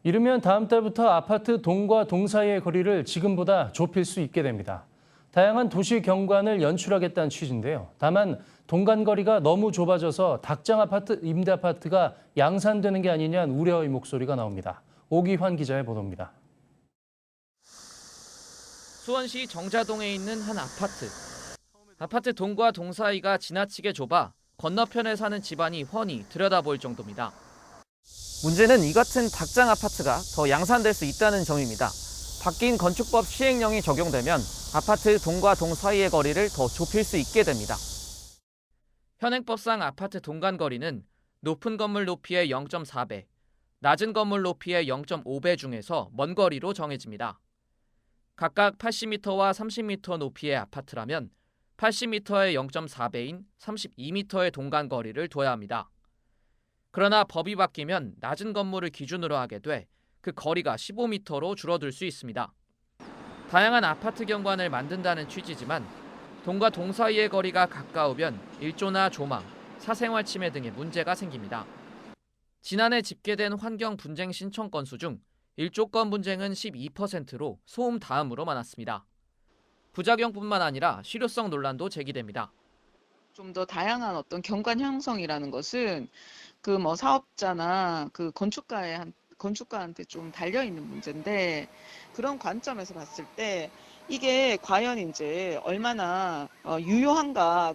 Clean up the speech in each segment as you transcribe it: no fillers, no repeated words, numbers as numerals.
이르면 다음 달부터 아파트 동과 동 사이의 거리를 지금보다 좁힐 수 있게 됩니다. 다양한 도시 경관을 연출하겠다는 취지인데요. 다만 동간거리가 너무 좁아져서 닭장 아파트, 임대 아파트가 양산되는 게 아니냐는 우려의 목소리가 나옵니다. 오기환 기자의 보도입니다. 수원시 정자동에 있는 한 아파트. 아파트 동과 동 사이가 지나치게 좁아 건너편에 사는 집안이 훤히 들여다보일 정도입니다. 문제는 이 같은 닭장 아파트가 더 양산될 수 있다는 점입니다. 바뀐 건축법 시행령이 적용되면 아파트 동과 동 사이의 거리를 더 좁힐 수 있게 됩니다. 현행법상 아파트 동간 거리는 높은 건물 높이의 0.4배, 낮은 건물 높이의 0.5배 중에서 먼 거리로 정해집니다. 각각 80m와 30m 높이의 아파트라면 80m의 0.4배인 32m의 동간 거리를 둬야 합니다. 그러나 법이 바뀌면 낮은 건물을 기준으로 하게 돼 그 거리가 15m로 줄어들 수 있습니다. 다양한 아파트 경관을 만든다는 취지지만 동과 동 사이의 거리가 가까우면 일조나 조망, 사생활 침해 등의 문제가 생깁니다. 지난해 집계된 환경 분쟁 신청 건수 중 일조건 분쟁은 12%로 소음 다음으로 많았습니다. 부작용뿐만 아니라 실효성 논란도 제기됩니다. 좀 더 다양한 어떤 경관 형성이라는 것은 그 사업자나 그 건축가한테 좀 달려 있는 문제인데, 그런 관점에서 봤을 때 이게 과연 이제 얼마나 유효한가,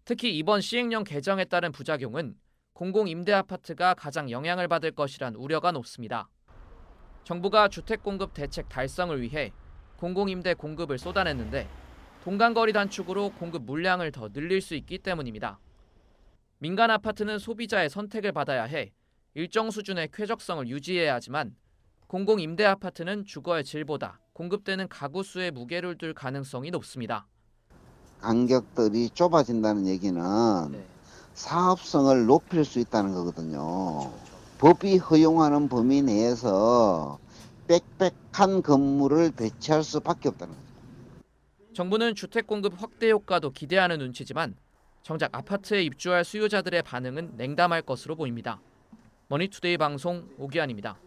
특히 이번 시행령 개정에 따른 부작용은 공공임대 아파트가 가장 영향을 받을 것이란 우려가 높습니다. 정부가 주택공급 대책 달성을 위해 공공임대 공급을 쏟아냈는데 동간거리 단축으로 공급 물량을 더 늘릴 수 있기 때문입니다. 민간 아파트는 소비자의 선택을 받아야 해 일정 수준의 쾌적성을 유지해야 하지만 공공임대 아파트는 주거의 질보다 공급되는 가구 수에 무게를 둘 가능성이 높습니다. 간격들이 좁아진다는 얘기는 사업성을 높일 수 있다는 거거든요. 법이 허용하는 범위 내에서 빽빽한 건물을 배치할 수밖에 없다는 거죠. 정부는 주택 공급 확대 효과도 기대하는 눈치지만 정작 아파트에 입주할 수요자들의 반응은 냉담할 것으로 보입니다. 머니투데이 방송 오기환입니다.